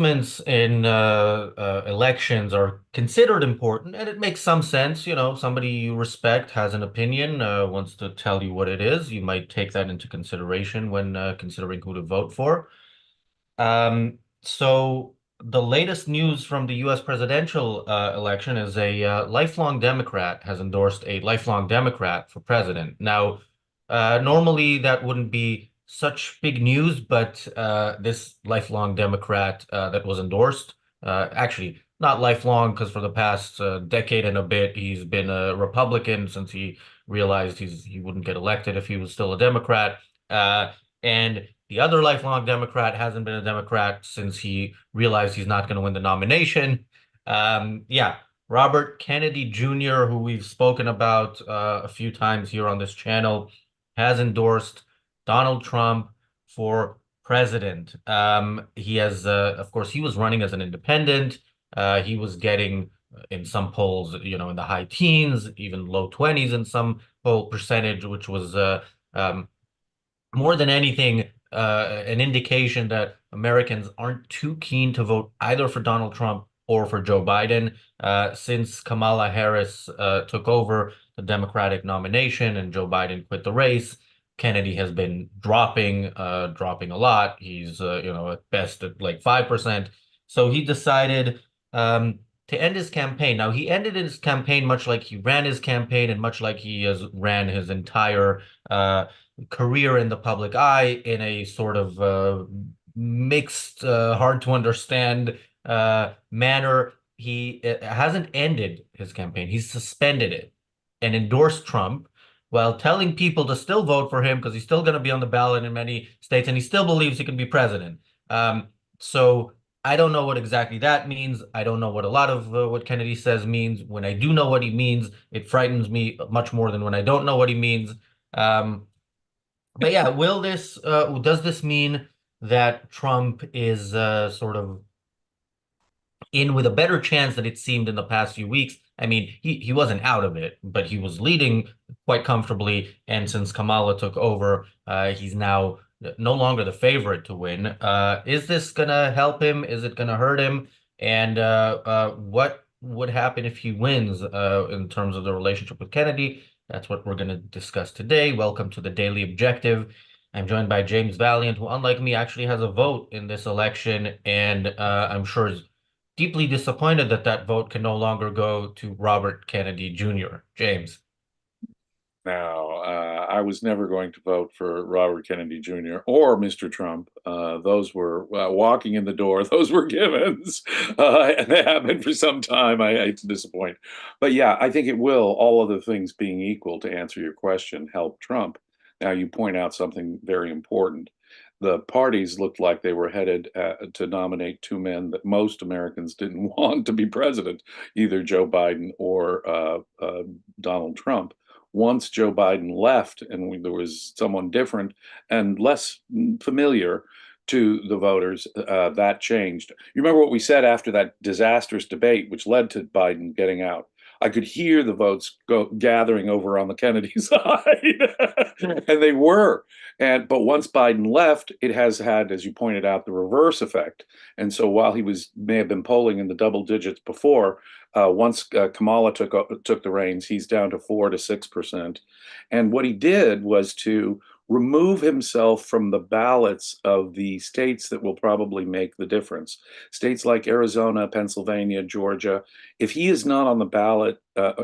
Endorsements in elections are considered important, and it makes some sense. You know, somebody you respect has an opinion, wants to tell you what it is. You might take that into consideration when considering who to vote for. So the latest news from the U.S. presidential election is a lifelong Democrat has endorsed a lifelong Democrat for president. Now, normally that wouldn't be such big news, but this lifelong Democrat that was endorsed, actually not lifelong, because for the past decade and a bit, he's been a Republican since he realized he wouldn't get elected if he was still a Democrat. And the other lifelong Democrat hasn't been a Democrat since he realized he's not going to win the nomination. Yeah, Robert Kennedy Jr., who we've spoken about a few times here on this channel, has endorsed Donald Trump for president. He has, of course, he was running as an independent. He was getting in some polls, you know, in the high teens, even low 20s in some poll percentage, which was um, more than anything, an indication that Americans aren't too keen to vote either for Donald Trump or for Joe Biden. Since Kamala Harris took over the Democratic nomination and Joe Biden quit the race, Kennedy has been dropping a lot. He's, you know, at best at like 5%. So he decided to end his campaign. Now, he ended his campaign much like he ran his campaign and much like he has ran his entire career in the public eye in a sort of mixed, hard to understand manner. He hasn't ended his campaign. He's suspended it and endorsed Trump while telling people to still vote for him because he's still going to be on the ballot in many states and he still believes he can be president. So I don't know what exactly that means. I don't know what a lot of what Kennedy says means. When I do know what he means, it frightens me much more than when I don't know what he means. Um, but yeah, does this mean that Trump is sort of in with a better chance than it seemed in the past few weeks? I mean, he wasn't out of it, but he was leading quite comfortably. And since Kamala took over, he's now no longer the favorite to win. Is this gonna help him? Is it gonna hurt him? And what would happen if he wins in terms of the relationship with Kennedy? That's what we're going to discuss today. Welcome to the Daily Objective. I'm joined by James Valliant, who, unlike me, actually has a vote in this election, and I'm sure is deeply disappointed that that vote can no longer go to Robert Kennedy Jr. James. Now, I was never going to vote for Robert Kennedy Jr. or Mr. Trump. Those were walking in the door. Those were givens, and they have been for some time. I hate to disappoint, but yeah, I think it will. All other things being equal, to answer your question, help Trump. Now, you point out something very important. The parties looked like they were headed to nominate two men that most Americans didn't want to be president, either Joe Biden or Donald Trump. Once Joe Biden left and there was someone different and less familiar to the voters, that changed. You remember what we said after that disastrous debate, which led to Biden getting out? I could hear the votes gathering over on the Kennedy side, and they were. But once Biden left, it has had, as you pointed out, the reverse effect. And so while he may have been polling in the double digits before, once Kamala took the reins, he's down to 4 to 6%. And what he did was to remove himself from the ballots of the states that will probably make the difference. States like Arizona, Pennsylvania, Georgia. If he is not on the ballot,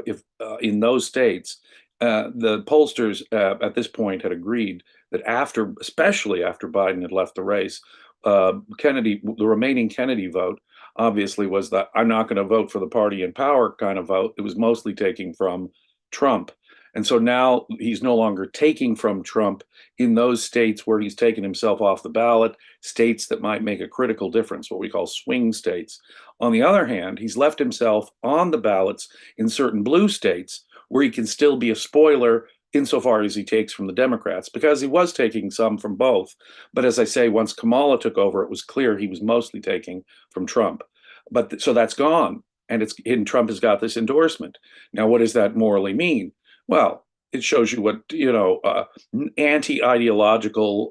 if in those states, the pollsters at this point had agreed that especially after Biden had left the race, the remaining Kennedy vote obviously was that I'm not going to vote for the party in power kind of vote. It was mostly taking from Trump. And so now he's no longer taking from Trump in those states where he's taken himself off the ballot, states that might make a critical difference, what we call swing states. On the other hand, he's left himself on the ballots in certain blue states where he can still be a spoiler insofar as he takes from the Democrats, because he was taking some from both. But as I say, once Kamala took over, it was clear he was mostly taking from Trump. But so that's gone, and Trump has got this endorsement. Now, what does that morally mean? Well, it shows you what, anti-ideological,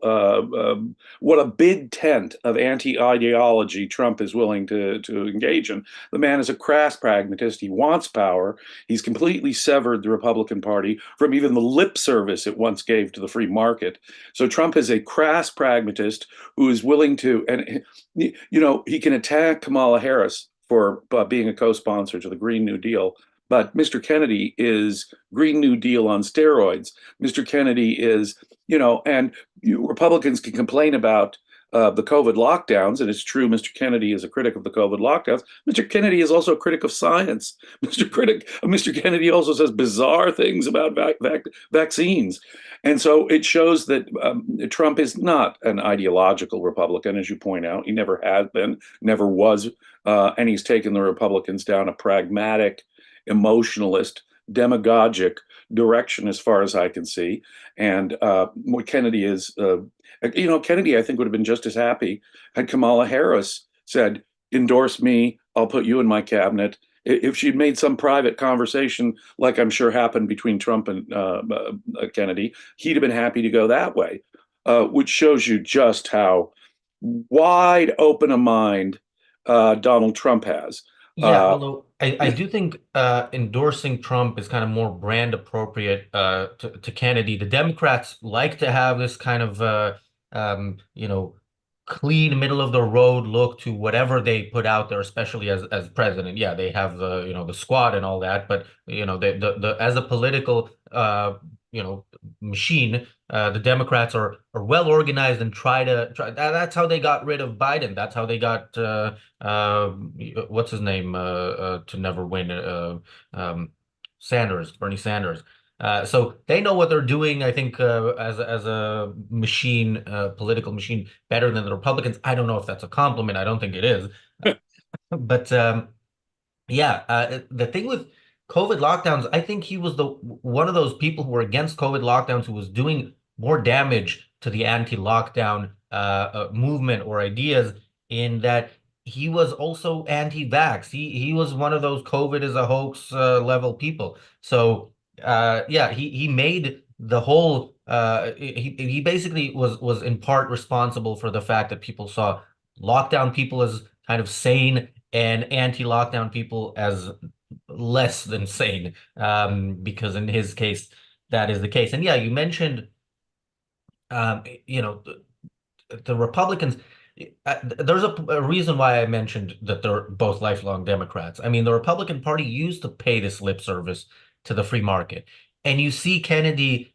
what a big tent of anti-ideology Trump is willing to engage in. The man is a crass pragmatist. He wants power. He's completely severed the Republican Party from even the lip service it once gave to the free market. So Trump is a crass pragmatist who is willing to, and he can attack Kamala Harris for being a co-sponsor to the Green New Deal. But Mr. Kennedy is Green New Deal on steroids. Mr. Kennedy is, and Republicans can complain about the COVID lockdowns, and it's true. Mr. Kennedy is a critic of the COVID lockdowns. Mr. Kennedy is also a critic of science. Mr. Kennedy also says bizarre things about vaccines, and so it shows that Trump is not an ideological Republican, as you point out. He never has been, never was, and he's taken the Republicans down a pragmatic, emotionalist, demagogic direction, as far as I can see. And what Kennedy is, Kennedy, I think, would have been just as happy had Kamala Harris said, endorse me, I'll put you in my cabinet. If she'd made some private conversation, like I'm sure happened between Trump and Kennedy, he'd have been happy to go that way, which shows you just how wide open a mind Donald Trump has. Yeah, Uh, although I do think endorsing Trump is kind of more brand appropriate to Kennedy. The Democrats like to have this kind of you know, clean middle of the road look to whatever they put out there, especially as president. Yeah, they have the, the squad and all that, but the as a political machine, the Democrats are well organized and try. That's how they got rid of Biden. That's how they got uh, what's his name to never win Sanders, Bernie Sanders. So they know what they're doing, I think, as a machine, political machine, better than the Republicans. I don't know if that's a compliment. I don't think it is. But yeah, the thing with COVID lockdowns, I think he was the one of those people who were against COVID lockdowns who was doing more damage to the anti-lockdown movement or ideas in that he was also anti-vax. He was one of those COVID is a hoax level people. So yeah, he made the whole he basically was in part responsible for the fact that people saw lockdown people as kind of sane and anti-lockdown people as less than sane, because in his case, that is the case. And yeah, you mentioned, um, you know, the Republicans. There's a reason why I mentioned that they're both lifelong Democrats. I mean, the Republican Party used to pay this lip service to the free market, and you see Kennedy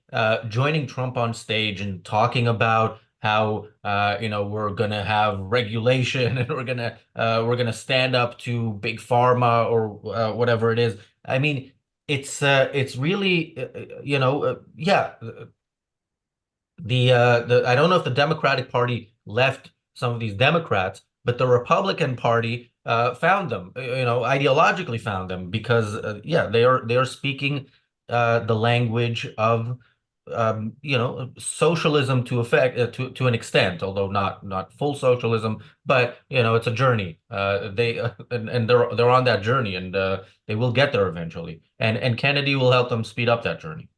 joining Trump on stage and talking about how we're gonna have regulation and we're gonna stand up to big pharma or whatever it is. I mean, it's really yeah, the I don't know if the Democratic Party left some of these Democrats, but the Republican Party found them, ideologically found them because yeah, they are speaking the language of socialism to effect to an extent, although not full socialism, but it's a journey. They and they're on that journey, and they will get there eventually. And Kennedy will help them speed up that journey.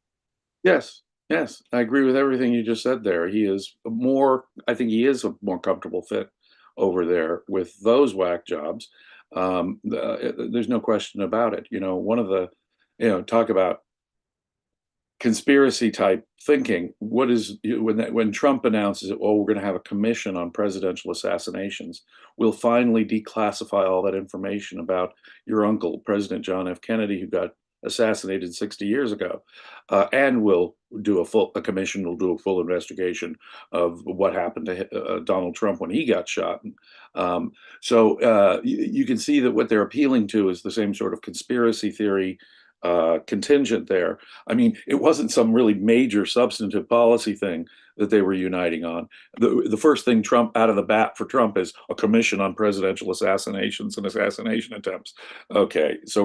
Yes, yes, I agree with everything you just said there. I think he is a more comfortable fit over there with those whack jobs. There's no question about it. One of the, talk about conspiracy type thinking. When Trump announces, "Oh, we're going to have a commission on presidential assassinations. We'll finally declassify all that information about your uncle, President John F. Kennedy, who got assassinated 60 years ago, and we'll do a commission will do a full investigation of what happened to Donald Trump when he got shot." So you can see that what they're appealing to is the same sort of conspiracy theory contingent there. I mean, it wasn't some really major substantive policy thing that they were uniting on. The first thing Trump out of the bat for Trump is a commission on presidential assassinations and assassination attempts. Okay, so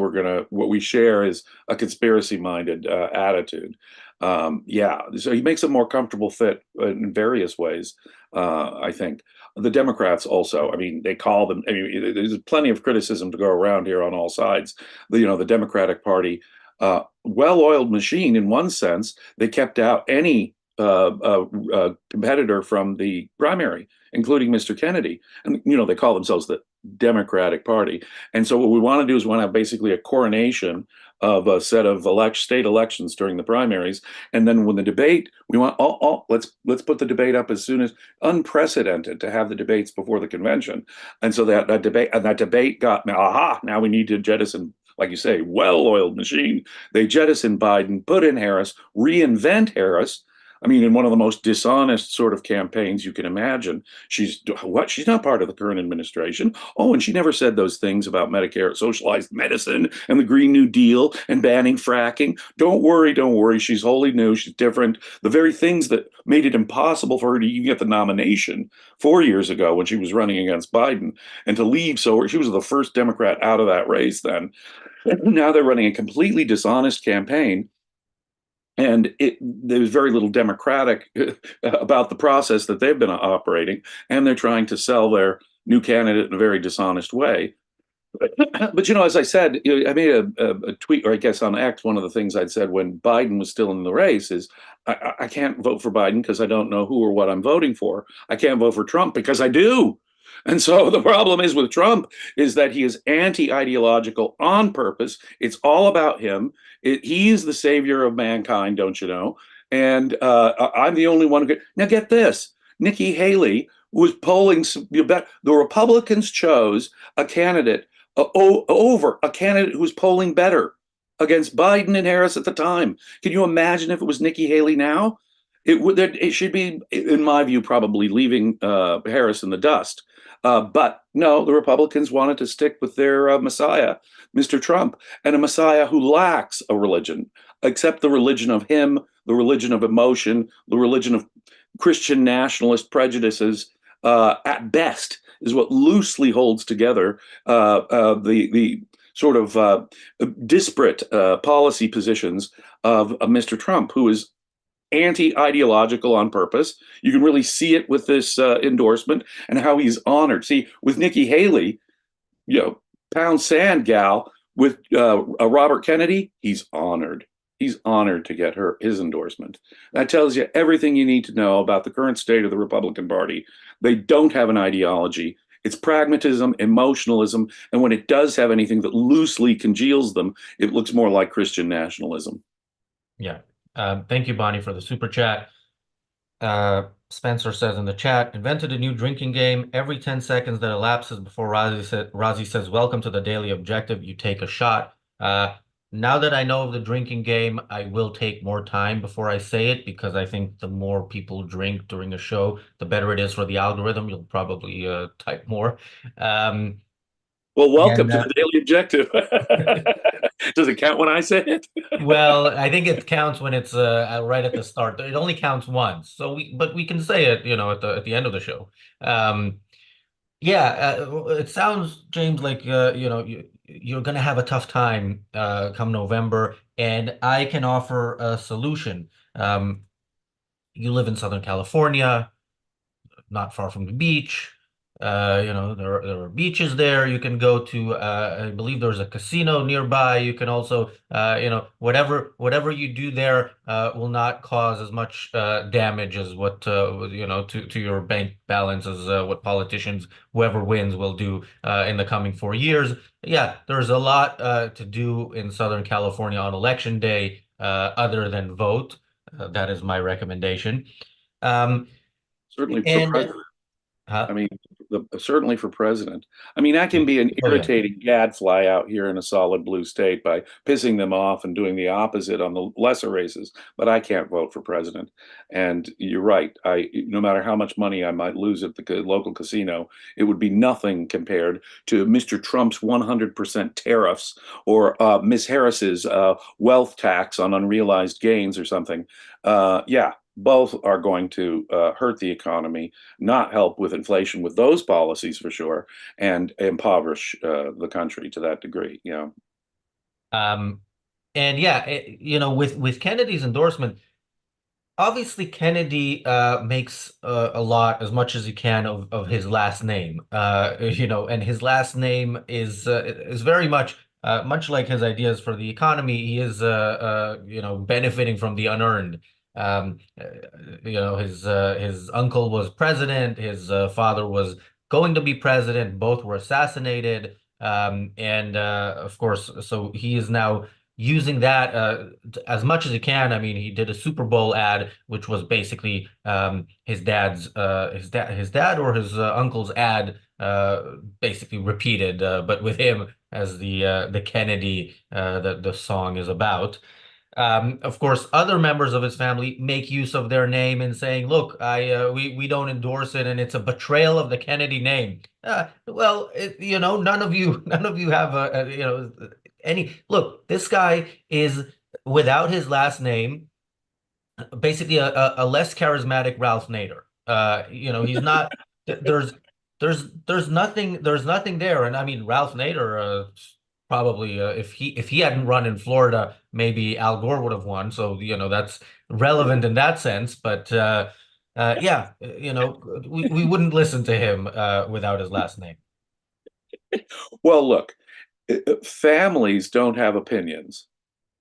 what we share is a conspiracy-minded attitude. Yeah, so he makes a more comfortable fit in various ways, I think. The Democrats also, I mean, they call them, I mean, there's plenty of criticism to go around here on all sides. The Democratic Party well-oiled machine in one sense. They kept out any competitor from the primary, including Mr. Kennedy. And, they call themselves the Democratic Party. And so what we want to do is we want to have basically a coronation of a set of state elections during the primaries. And then when the debate, we want, let's put the debate up as soon as unprecedented to have the debates before the convention. And so that debate got, aha, now we need to jettison, like you say, well-oiled machine. They jettison Biden, put in Harris, reinvent Harris. I mean, in one of the most dishonest sort of campaigns you can imagine. She's not part of the current administration. Oh, and she never said those things about Medicare, socialized medicine, and the Green New Deal and banning fracking. Don't worry, don't worry. She's wholly new. She's different. The very things that made it impossible for her to even get the nomination 4 years ago when she was running against Biden and to leave. So she was the first Democrat out of that race then. Now they're running a completely dishonest campaign, and there's very little democratic about the process that they've been operating, and they're trying to sell their new candidate in a very dishonest way. But as I said, I made a tweet, or I guess on X, one of the things I'd said when Biden was still in the race is I can't vote for Biden because I don't know who or what I'm voting for. I can't vote for Trump because I do. And so the problem is with Trump is that he is anti-ideological on purpose. It's all about him. He is the savior of mankind, don't you know? And I'm the only one who could. Now get this: Nikki Haley was polling. You bet the Republicans chose a candidate over a candidate who was polling better against Biden and Harris at the time. Can you imagine if it was Nikki Haley now? It should be, in my view, probably leaving Harris in the dust. But no, the Republicans wanted to stick with their Messiah, Mr. Trump, and a Messiah who lacks a religion, except the religion of him, the religion of emotion, the religion of Christian nationalist prejudices, at best, is what loosely holds together the sort of disparate policy positions of Mr. Trump, who is anti-ideological on purpose. You can really see it with this endorsement and how he's honored. See, with Nikki Haley, pound sand gal, with Robert Kennedy, he's honored. He's honored to get his endorsement. That tells you everything you need to know about the current state of the Republican Party. They don't have an ideology. It's pragmatism, emotionalism, and when it does have anything that loosely congeals them, it looks more like Christian nationalism. Yeah. Thank you, Bonnie, for the super chat. Spencer says in the chat, invented a new drinking game. Every 10 seconds that elapses before Razi says, welcome to the Daily Objective, you take a shot. Now that I know of the drinking game, I will take more time before I say it, because I think the more people drink during a show, the better it is for the algorithm. You'll probably type more. Well, welcome And to the Daily Objective. Does it count when I say it? well, I think it counts when it's right at the start. It only counts once, but we can say it, at the end of the show. Um, yeah, it sounds, James, like you're gonna have a tough time come November, and I can offer a solution. You live in Southern California, not far from the beach. There are beaches there. You can go to, I believe there's a casino nearby. You can also, whatever you do there will not cause as much damage as what, to your bank balance as what politicians, whoever wins, will do in the coming 4 years. Yeah, there's a lot to do in Southern California on election day other than vote. That is my recommendation. Um, Certainly for and president. I uh, mean, certainly for president. I mean, I can be an oh yeah. irritating gadfly out here in a solid blue state by pissing them off and doing the opposite on the lesser races, but I can't vote for president. And you're right. No matter how much money I might lose at the local casino, it would be nothing compared to Mr. Trump's 100% tariffs, or Ms. Harris's wealth tax on unrealized gains or something. Yeah, both are going to hurt the economy, not help with inflation with those policies for sure, and impoverish the country to that degree. Um, and yeah, with Kennedy's endorsement, obviously Kennedy makes a lot, as much as he can, of his last name. And his last name is very much much like his ideas for the economy, he is, benefiting from the unearned. His uncle was president, his father was going to be president, both were assassinated. And of course, so he is now using that as much as he can. I mean, he did a Super Bowl ad, which was basically his dad or his uncle's ad, basically repeated, but with him as the Kennedy that the song is about. Of course, other members of his family make use of their name and saying, "Look, we don't endorse it, and it's a betrayal of the Kennedy name." None of you none of you have any look. This guy is without his last name basically a less charismatic Ralph Nader. He's not. There's nothing there, and I mean Ralph Nader probably if he hadn't run in Florida, maybe Al Gore would have won. So that's relevant in that sense. But yeah, we wouldn't listen to him without his last name. Well, look, families don't have opinions.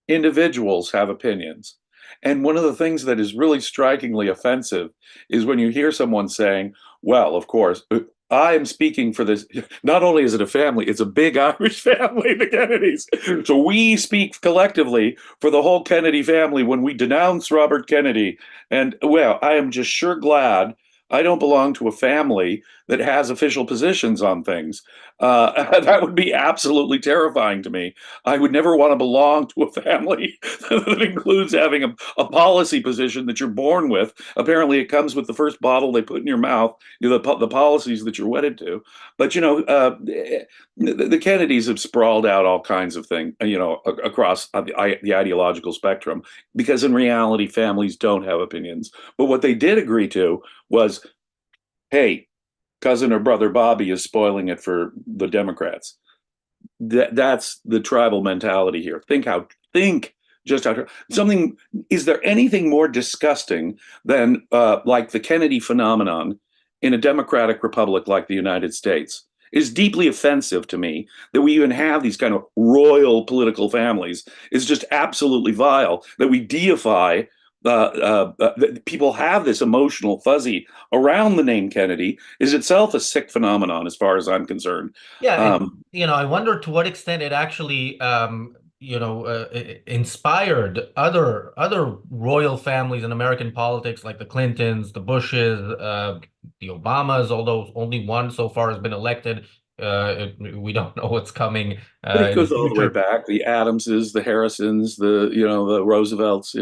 Individuals have opinions. And one of the things that is really strikingly offensive is when you hear someone saying, well, of course, I am speaking for this. Not only is it a family, it's a big Irish family, the Kennedys. So we speak collectively for the whole Kennedy family when we denounce Robert Kennedy. And well, I am just sure glad I don't belong to a family that has official positions on things. That would be absolutely terrifying to me. I would never want to belong to a family that includes having a policy position that you're born with. Apparently, it comes with the first bottle they put in your mouth, the policies that you're wedded to. But, the Kennedys have sprawled out all kinds of things, across the ideological spectrum, because in reality, families don't have opinions. But what they did agree to was, hey, cousin or brother Bobby is spoiling it for the Democrats. That's the tribal mentality here. Think just how something is there anything more disgusting than like the Kennedy phenomenon in a democratic republic like the United States? Is deeply offensive to me that we even have these kind of royal political families. Is just absolutely vile that we deify people have this emotional fuzzy around the name Kennedy is itself a sick phenomenon as far as I'm concerned. Yeah, and Um, I wonder to what extent it actually, inspired other royal families in American politics, like the Clintons, the Bushes, the Obamas. Although only one so far has been elected, we don't know what's coming but it in the goes all the way future. back. The Adamses, the Harrisons, the Roosevelts.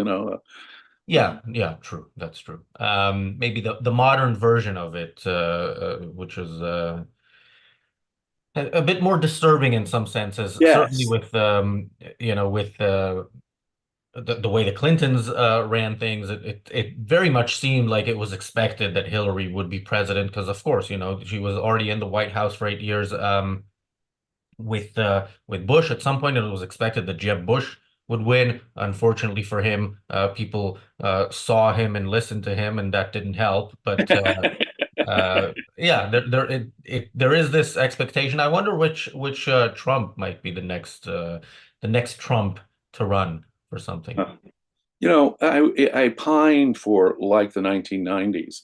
Yeah, yeah, true. That's true. Maybe the modern version of it, which is a bit more disturbing in some senses, certainly Yes. with with the way the Clintons ran things. It very much seemed like it was expected that Hillary would be president because, of course, she was already in the White House for 8 years. With Bush, at some point, it was expected that Jeb Bush would win. Unfortunately for him, people saw him and listened to him, and that didn't help. But yeah, there is this expectation. I wonder which Trump might be the next Trump to run for something. I pined for like the 1990s.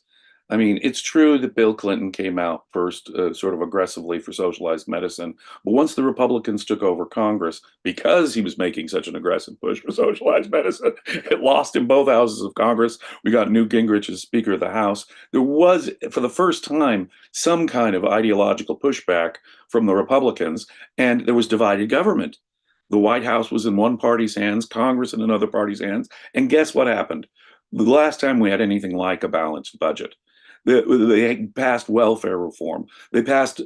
I mean, it's true that Bill Clinton came out first, sort of aggressively for socialized medicine. But once the Republicans took over Congress, because he was making such an aggressive push for socialized medicine, it lost in both houses of Congress. We got Newt Gingrich as Speaker of the House. There was, for the first time, some kind of ideological pushback from the Republicans, and there was divided government. The White House was in one party's hands, Congress in another party's hands. And guess what happened? The last time we had anything like a balanced budget, they passed welfare reform. They passed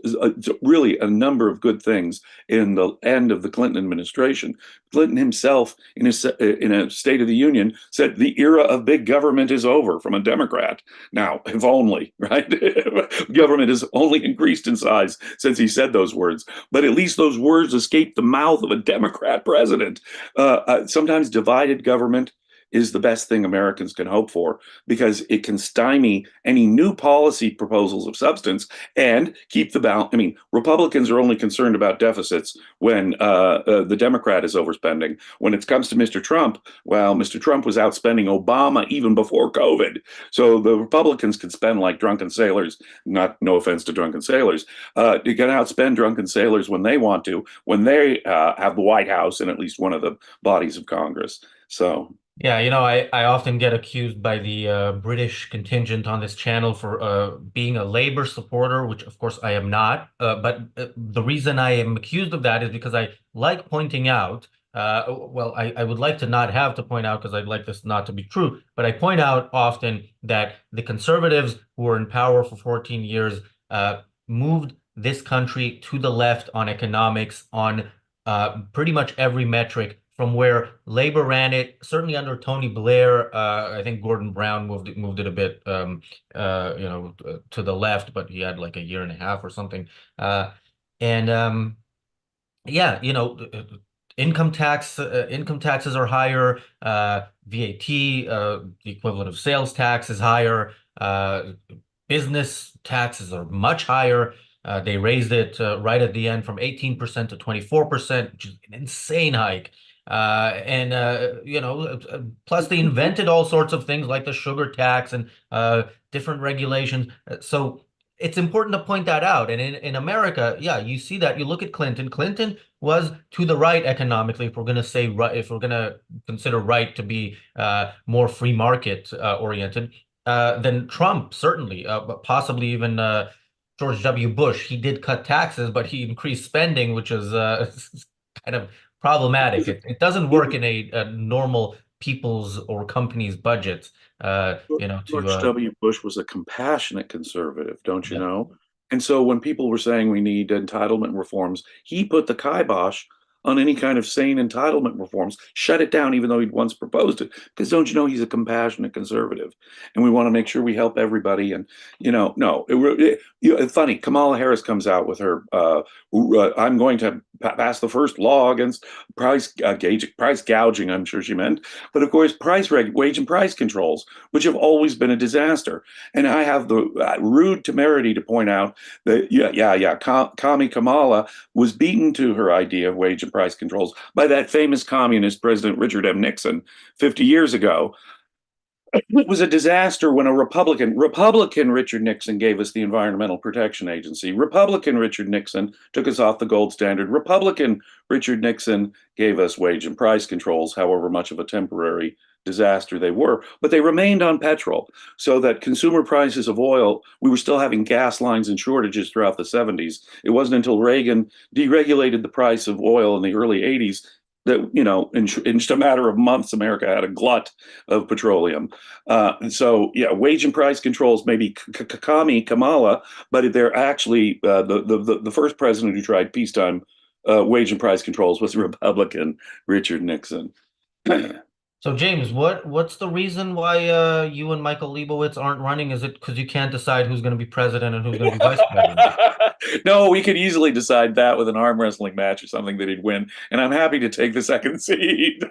really a number of good things in the end of the Clinton administration. Clinton himself, in a State of the Union, said the era of big government is over from a Democrat. Now, if only, right? Government has only increased in size since he said those words. But at least those words escaped the mouth of a Democrat president. Sometimes divided government is the best thing Americans can hope for because it can stymie any new policy proposals of substance and keep the balance. I mean, Republicans are only concerned about deficits when the Democrat is overspending. When it comes to Mr. Trump, well, Mr. Trump was outspending Obama even before COVID. So the Republicans can spend like drunken sailors, not no offense to drunken sailors, to get outspend drunken sailors when they want to, when they have the White House and at least one of the bodies of Congress. So Yeah, I often get accused by the British contingent on this channel for being a Labour supporter, which of course I am not. But the reason I am accused of that is because I like pointing out, well, I would like to not have to point out because I'd like this not to be true, but I point out often that the Conservatives who were in power for 14 years moved this country to the left on economics, on pretty much every metric from where Labor ran it, certainly under Tony Blair. I think Gordon Brown moved it a bit, to the left, but he had like a year and a half or something. And yeah, income taxes are higher. VAT, the equivalent of sales tax, is higher. Business taxes are much higher. They raised it right at the end from 18% to 24%, which is an insane hike. And plus they invented all sorts of things like the sugar tax and different regulations. So it's important to point that out. And in America, yeah, you see that. You look at Clinton. Clinton was to the right economically, if we're going to say right, if we're going to consider right to be more free market oriented, than Trump, certainly, but possibly even George W. Bush. He did cut taxes, but he increased spending, which is kind of problematic. It doesn't work in a normal people's or company's budget, to George W. Bush was a compassionate conservative, don't you yeah. know? And so when people were saying we need entitlement reforms, he put the kibosh on any kind of sane entitlement reforms, shut it down, even though he'd once proposed it. Because don't you know he's a compassionate conservative, and we want to make sure we help everybody. And no, it's funny. Kamala Harris comes out with her, "I'm going to pass the first law against price gouging." I'm sure she meant, but of course, wage and price controls, which have always been a disaster. And I have the rude temerity to point out that, Kami Kamala was beaten to her idea of wage and price controls by that famous communist President Richard M. Nixon 50 years ago. It was a disaster when a Republican Richard Nixon gave us the Environmental Protection Agency. Republican Richard Nixon took us off the gold standard. Republican Richard Nixon gave us wage and price controls, however much of a temporary disaster they were, but they remained on petrol, so that consumer prices of oil, we were still having gas lines and shortages throughout the 70s. It wasn't until Reagan deregulated the price of oil in the early 80s that, in just a matter of months, America had a glut of petroleum. And so, yeah, wage and price controls maybe Kamala, but they're actually the first president who tried peacetime wage and price controls was Republican Richard Nixon. So James, what's the reason why you and Michael Leibowitz aren't running? Is it because you can't decide who's going to be president and who's going to be vice president? No, we could easily decide that with an arm wrestling match or something that he'd win, and I'm happy to take the second seat.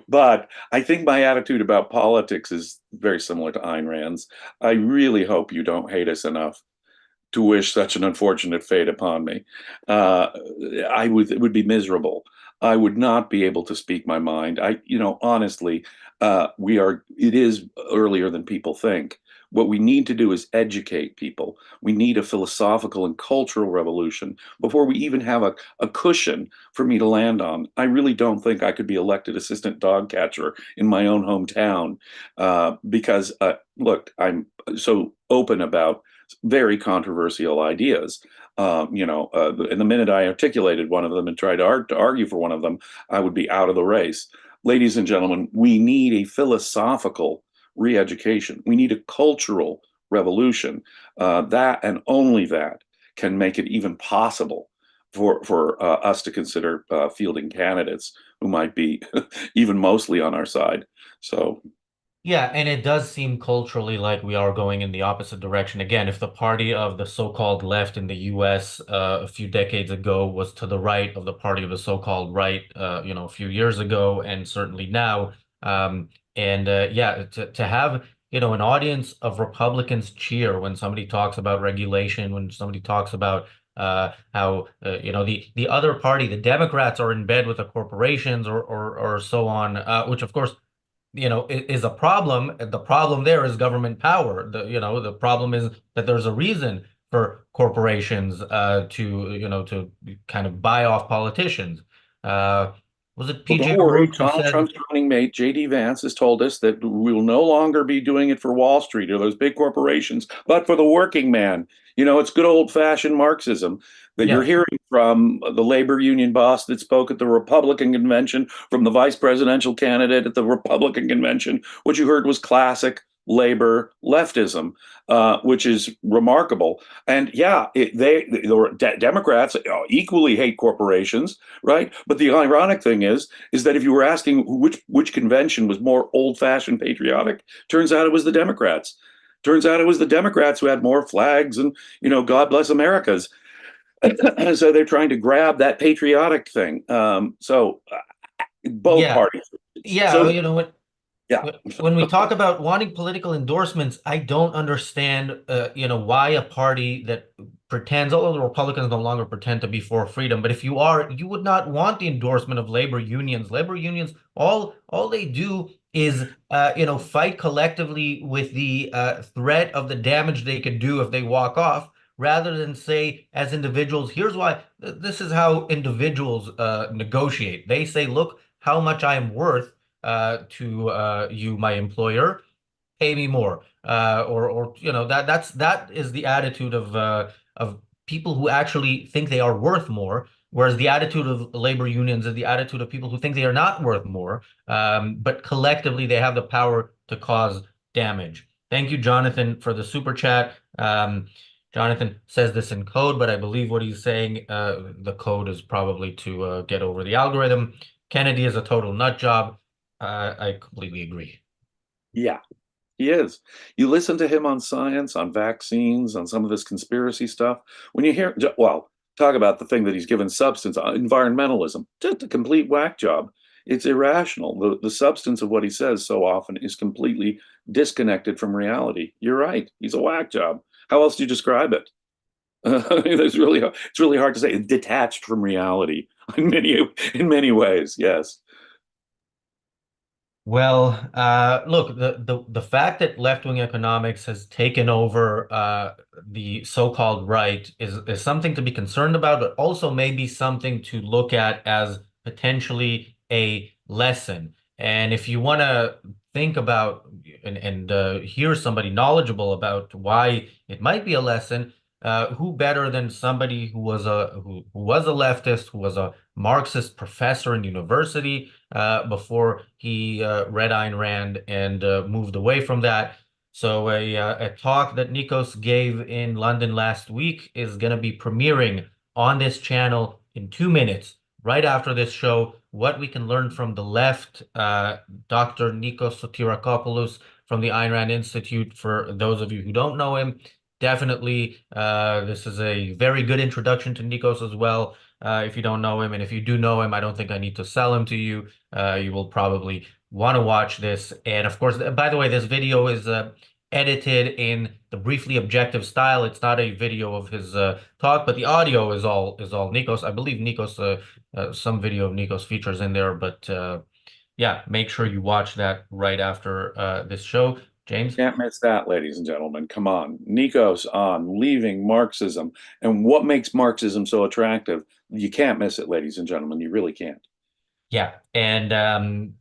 But I think my attitude about politics is very similar to Ayn Rand's. I really hope you don't hate us enough to wish such an unfortunate fate upon me. Uh, it would be miserable. I would not be able to speak my mind. Honestly, it is earlier than people think. What we need to do is educate people. We need a philosophical and cultural revolution before we even have a cushion for me to land on. I really don't think I could be elected assistant dog catcher in my own hometown because, look, I'm so open about very controversial ideas. And the minute I articulated one of them and tried to argue for one of them, I would be out of the race. Ladies and gentlemen, we need a philosophical re-education. We need a cultural revolution. That and only that can make it even possible for us to consider fielding candidates who might be even mostly on our side. So Yeah, and it does seem culturally like we are going in the opposite direction. Again, if the party of the so-called left in the US a few decades ago was to the right of the party of the so-called right, a few years ago, and certainly now, And yeah, to have an audience of Republicans cheer when somebody talks about regulation, when somebody talks about how the other party, the Democrats, are in bed with the corporations or so on, which of course is a problem. The problem there is government power. The problem is that there's a reason for corporations to kind of buy off politicians. Uh, was it Well, PJ don't worry. O'Rourke who Donald said, Trump's running mate, JD Vance, has told us that we will no longer be doing it for Wall Street or those big corporations, but for the working man. It's good old fashioned Marxism that you're yes, hearing from the labor union boss that spoke at the Republican convention, from the vice presidential candidate at the Republican convention. What you heard was classic labor leftism, which is remarkable. And yeah, the Democrats equally hate corporations, right? But the ironic thing is that if you were asking which convention was more old-fashioned patriotic, turns out it was the Democrats. Turns out it was the Democrats who had more flags and God bless Americas. So they're trying to grab that patriotic thing. Both yeah, parties. yeah. So yeah, When we talk about wanting political endorsements, I don't understand, why a party that pretends, although the Republicans no longer pretend to be for freedom, but if you are, you would not want the endorsement of labor unions. Labor unions, all they do is, fight collectively with the threat of the damage they could do if they walk off, rather than say, as individuals, here's why. This is how individuals negotiate. They say, look, how much I am worth to you, my employer, pay me more. Or that is the attitude of people who actually think they are worth more, whereas the attitude of labor unions is the attitude of people who think they are not worth more, but collectively they have the power to cause damage. Thank you, Jonathan, for the super chat. Jonathan says this in code, but I believe what he's saying, the code is probably to get over the algorithm. Kennedy is a total nut job. I completely agree. yeah, he is. You listen to him on science, on vaccines, on some of this conspiracy stuff. When you hear, well, talk about the thing that he's given substance on, environmentalism, just a complete whack job. It's irrational. The substance of what he says so often is completely disconnected from reality. You're right. He's a whack job. How else do you describe it? It's really hard to say. Detached from reality in many ways. Yes. Well, look, the fact that left-wing economics has taken over the so-called right is something to be concerned about, but also maybe something to look at as potentially a lesson. And if you want to think about and hear somebody knowledgeable about why it might be a lesson, who better than somebody who was a leftist, who was a Marxist professor in university before he read Ayn Rand and moved away from that. So a talk that Nikos gave in London last week is going to be premiering on this channel in 2 minutes, right after this show. What we can learn from the left, Dr. Nikos Sotirakopoulos from the Ayn Rand Institute. For those of you who don't know him, definitely this is a very good introduction to Nikos as well. If you don't know him, and if you do know him, I don't think I need to sell him to you. You will probably want to watch this. And of course, by the way, this video is edited in the briefly objective style. It's not a video of his talk, but the audio is all Nikos. I believe Nikos, some video of Nikos features in there, but yeah, make sure you watch that right after this show. James? Can't miss that, ladies and gentlemen. Come on. Nikos on leaving Marxism. And what makes Marxism so attractive? You can't miss it, ladies and gentlemen. You really can't. Yeah, and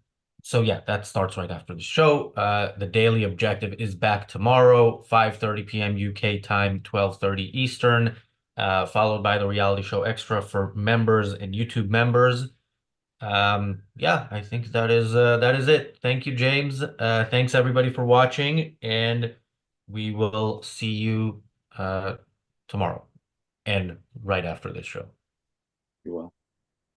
so yeah, that starts right after the show. The Daily Objective is back tomorrow, 5:30 p.m. UK time, 12:30 Eastern, followed by the reality show Extra for members and YouTube members. Yeah, I think that is it. Thank you, James. Thanks everybody for watching, and we will see you tomorrow and right after this show. You will.